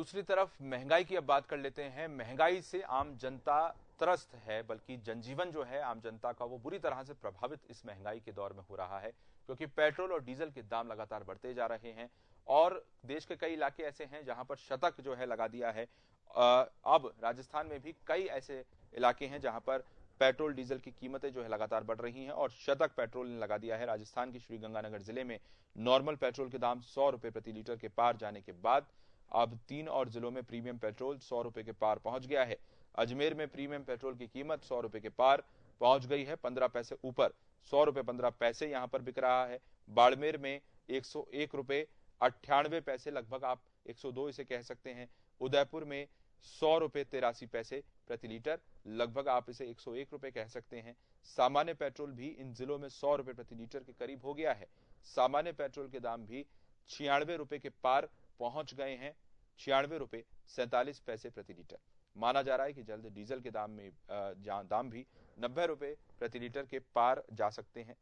दूसरी तरफ महंगाई की अब बात कर लेते हैं। महंगाई से आम जनता त्रस्त है, बल्कि जनजीवन जो है आम जनता का वो बुरी तरह से प्रभावित इस महंगाई के दौर में हो रहा है, क्योंकि पेट्रोल और डीजल के दाम लगातार बढ़ते जा रहे हैं और देश के कई इलाके ऐसे हैं जहां पर शतक जो है लगा दिया है। अब राजस्थान में भी कई ऐसे इलाके हैं जहां पर पेट्रोल डीजल की कीमतें जो है लगातार बढ़ रही हैं और शतक पेट्रोल ने लगा दिया है। राजस्थान की श्रीगंगानगर जिले में नॉर्मल पेट्रोल के दाम 100 रुपए प्रति लीटर के पार जाने के बाद अब 3 और जिलों में प्रीमियम पेट्रोल 100 रुपए के पार पहुंच गया है। अजमेर में प्रीमियम पेट्रोल की कीमत 100 रुपए के पार पहुंच गई है, 15 पैसे ऊपर 100 रुपए 15 पैसे यहां पर बिक रहा है। बाड़मेर में 101 रुपए 98 पैसे, लगभग आप 102 इसे कह सकते हैं। उदयपुर में 100 रुपए 83 पैसे प्रति लीटर, लगभग आप इसे 101 रुपए कह सकते हैं। सामान्य पेट्रोल भी इन जिलों में 100 रुपए प्रति लीटर के करीब हो गया है। सामान्य पेट्रोल के दाम भी 96 रुपए के पार पहुंच गए हैं, 96 रुपए 47 पैसे प्रति लीटर। माना जा रहा है कि जल्द डीजल के दाम में दाम भी 90 रुपए प्रति लीटर के पार जा सकते हैं।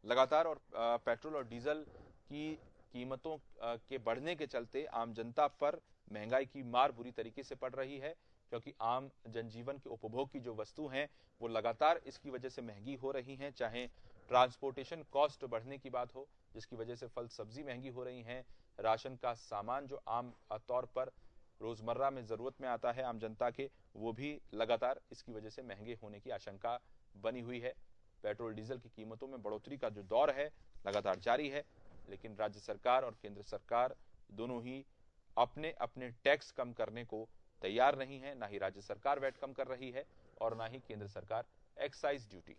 लगातार और पेट्रोल और डीजल की कीमतों के बढ़ने के चलते आम जनता पर महंगाई की मार बुरी तरीके से पड़ रही है, क्योंकि आम जनजीवन के उपभोग की जो वस्तु हैं वो लगातार इसकी वजह से महंगी हो रही हैं। चाहे ट्रांसपोर्टेशन कॉस्ट बढ़ने की बात हो, जिसकी वजह से फल सब्जी महंगी हो रही हैं, राशन का सामान जो आम तौर पर रोजमर्रा में जरूरत में आता है आम जनता के, वो भी लगातार इसकी वजह से महंगे होने की आशंका बनी हुई है। पेट्रोल डीजल की कीमतों में बढ़ोतरी का जो दौर है लगातार जारी है, लेकिन राज्य सरकार और केंद्र सरकार दोनों ही अपने अपने टैक्स कम करने को तैयार नहीं है। ना ही राज्य सरकार वैट कम कर रही है और ना ही केंद्र सरकार एक्साइज ड्यूटी।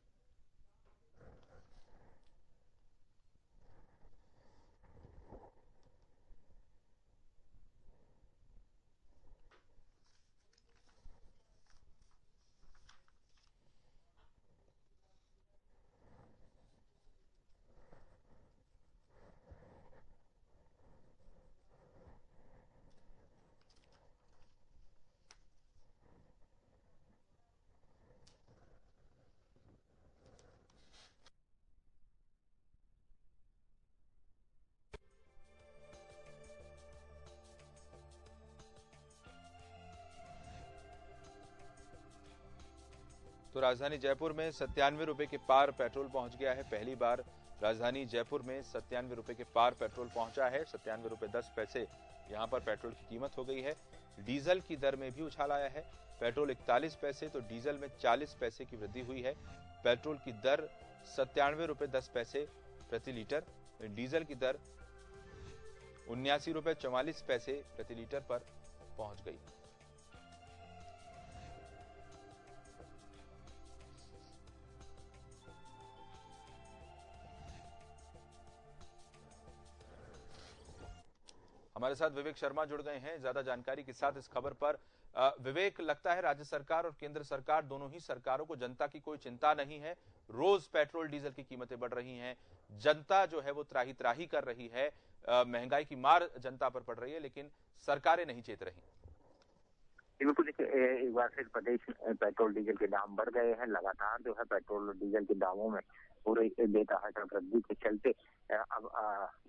तो राजधानी जयपुर में 97 रुपए के पार पेट्रोल पहुंच गया है। पहली बार राजधानी जयपुर में 97 रुपए के पार पेट्रोल पहुंचा है। 97 रुपए 10 पैसे यहां पर पेट्रोल की कीमत हो गई है। डीजल की दर में भी उछाल आया है। पेट्रोल 41 पैसे तो डीजल में 40 पैसे की वृद्धि हुई है। पेट्रोल की दर 97 रुपए 10 पैसे प्रति लीटर, डीजल की दर 79 रुपए 44 पैसे प्रति लीटर पर पहुंच गई। हमारे साथ विवेक शर्मा जुड़ गए हैं ज्यादा जानकारी के साथ इस खबर पर। विवेक, लगता है राज्य सरकार और केंद्र सरकार दोनों ही सरकारों को जनता की कोई चिंता नहीं है। रोज पेट्रोल डीजल की कीमतें बढ़ रही हैं, जनता जो है वो त्राही त्राही कर रही है, महंगाई की मार जनता पर पड़ रही है, लेकिन सरकारें नहीं चेत रही। बिल्कुल, एक बार फिर प्रदेश पेट्रोल डीजल के दाम बढ़ गए हैं। लगातार जो है पेट्रोल और डीजल के दामों में पूरे बेतहाशा वृद्धि के चलते अब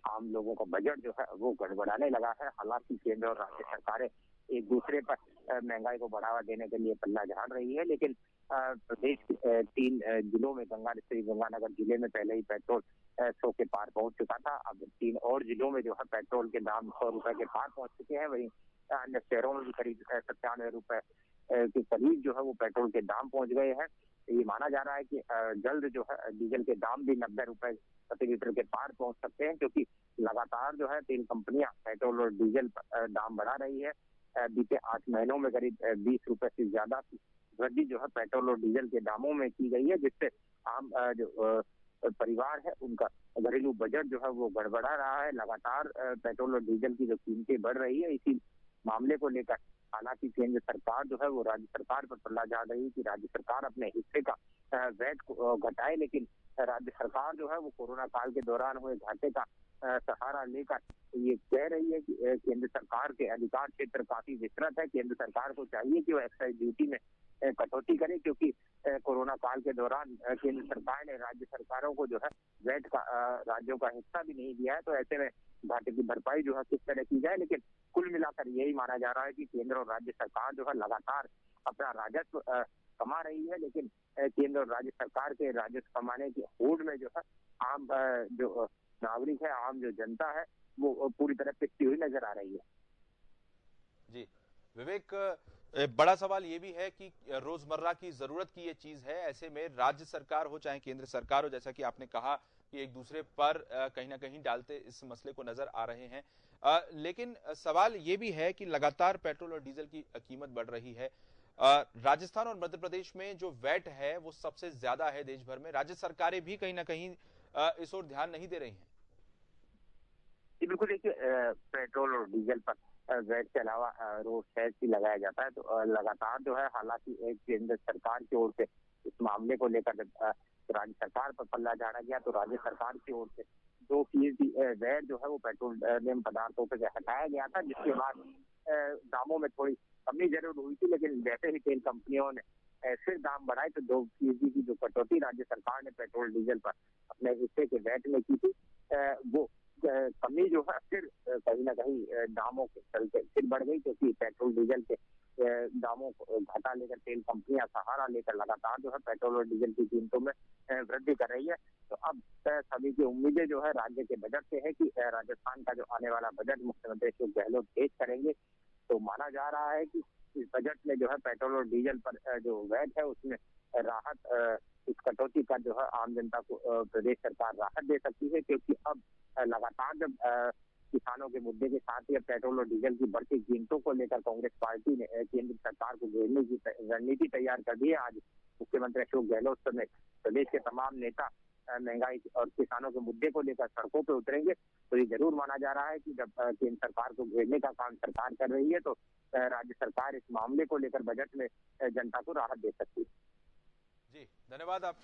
आम लोगों का बजट जो है वो गड़बड़ाने लगा है। हालांकि केंद्र और राज्य सरकारें एक दूसरे पर महंगाई को बढ़ावा देने के लिए पल्ला झाड़ रही है, लेकिन प्रदेश के 3 जिलों में श्रीगंगानगर जिले में पहले ही पेट्रोल 100 के पार पहुंच चुका था। अब 3 और जिलों में जो है पेट्रोल के दाम 100 रुपए के पार पहुंच चुके हैं। वहीं अन्य शहरों में भी करीब 97 रुपए के करीब जो है वो पेट्रोल के दाम पहुंच गए हैं। ये माना जा रहा है कि जल्द जो है डीजल के दाम भी 90 रुपए प्रति लीटर के पार पहुंच सकते हैं, क्योंकि लगातार जो है तेल कंपनियां पेट्रोल और डीजल दाम बढ़ा रही है। बीते 8 महीनों में करीब 20 रुपए से ज्यादा की वृद्धि जो है पेट्रोल और डीजल के दामों में की गई है, जिससे आम जो परिवार है उनका घरेलू बजट जो है वो गड़बड़ा रहा है। लगातार पेट्रोल और डीजल की जो कीमतें बढ़ रही है, इसी मामले को लेकर हालांकि केंद्र सरकार जो है वो राज्य सरकार पर पल्ला झाड़ रही है कि राज्य सरकार अपने हिस्से का वैट घटाए, लेकिन राज्य सरकार जो है वो कोरोना काल के दौरान हुए घाटे का सहारा लेकर ये कह रही है कि केंद्र सरकार के अधिकार क्षेत्र काफी विस्तृत है। केंद्र सरकार को चाहिए कि वो एक्साइज ड्यूटी में कटौती करे, क्योंकि कोरोना काल के दौरान केंद्र सरकार ने राज्य सरकारों को जो है वैट का राज्यों का हिस्सा भी नहीं दिया है। तो ऐसे में घाटे की भरपाई जो है किस तरह की जाए, लेकिन कुल मिलाकर यही माना जा रहा है कि केंद्र और राज्य सरकार जो है लगातार अपना राजस्व कमा रही है, लेकिन केंद्र और राज्य सरकार के राजस्व कमाने की होड़ में जो है आम जो नागरिक है, आम जो जनता है, वो पूरी तरह पिछड़ी हुई नजर आ रही है। जी विवेक, बड़ा सवाल ये भी है कि रोजमर्रा की जरूरत की ये चीज है, ऐसे में राज्य सरकार हो चाहे केंद्र सरकार हो, जैसा कि आपने कहा कि एक दूसरे पर कहीं ना कहीं डालते इस मसले को नजर आ रहे हैं। लेकिन सवाल ये भी है कि लगातार पेट्रोल और डीजल की कीमत बढ़ रही है। राजस्थान और मध्य प्रदेश में जो वैट है वो सबसे ज्यादा है देश भर में। राज्य सरकारें भी कहीं ना कहीं इस ओर ध्यान नहीं दे रही हैं। बिल्कुल, देखिए पेट्रोल और डीजल पर वैट के अलावा रोड टैक्स भी लगाया जाता है। तो लगातार जो है, हालांकि एक केंद्र सरकार की ओर से इस मामले को लेकर जब राज्य सरकार पर पल्ला झाड़ा गया, तो राज्य सरकार की ओर से 2% वैट जो है वो पेट्रोलियम पदार्थों पर हटाया गया था, जिसके बाद दामों में थोड़ी कमी जरूर हुई थी। लेकिन जैसे ही तेल कंपनियों ने फिर दाम बढ़ाए, तो 2% की जो कटौती राज्य सरकार ने पेट्रोल डीजल पर अपने हिस्से के वैट में की थी, वो कमी जो है फिर कहीं ना कहीं दामों के चलते फिर बढ़ गई, क्योंकि पेट्रोल डीजल के दामों को घटा लेकर तेल कंपनियां सहारा लेकर लगातार जो है पेट्रोल और डीजल की कीमतों में वृद्धि कर रही है। तो अब सभी की उम्मीदें जो है राज्य के बजट से है कि राजस्थान का जो आने वाला बजट मुख्यमंत्री अशोक गहलोत पेश करेंगे। तो माना जा रहा है कि इस बजट में जो है पेट्रोल और डीजल पर जो वैट है उसमें राहत, इस कटौती का जो है आम जनता को प्रदेश सरकार राहत दे सकती है, क्योंकि अब लगातार जब किसानों के मुद्दे के साथ ही पेट्रोल और डीजल की बढ़ती कीमतों को लेकर कांग्रेस पार्टी ने केंद्र सरकार को घेरने की रणनीति तैयार कर दी है। आज मुख्यमंत्री अशोक गहलोत समेत प्रदेश के तमाम नेता महंगाई और किसानों के मुद्दे को लेकर सड़कों पर उतरेंगे। तो ये जरूर माना जा रहा है कि जब केंद्र सरकार को घेरने का काम सरकार कर रही है, तो राज्य सरकार इस मामले को लेकर बजट में जनता को राहत दे सकती है। जी धन्यवाद आपका।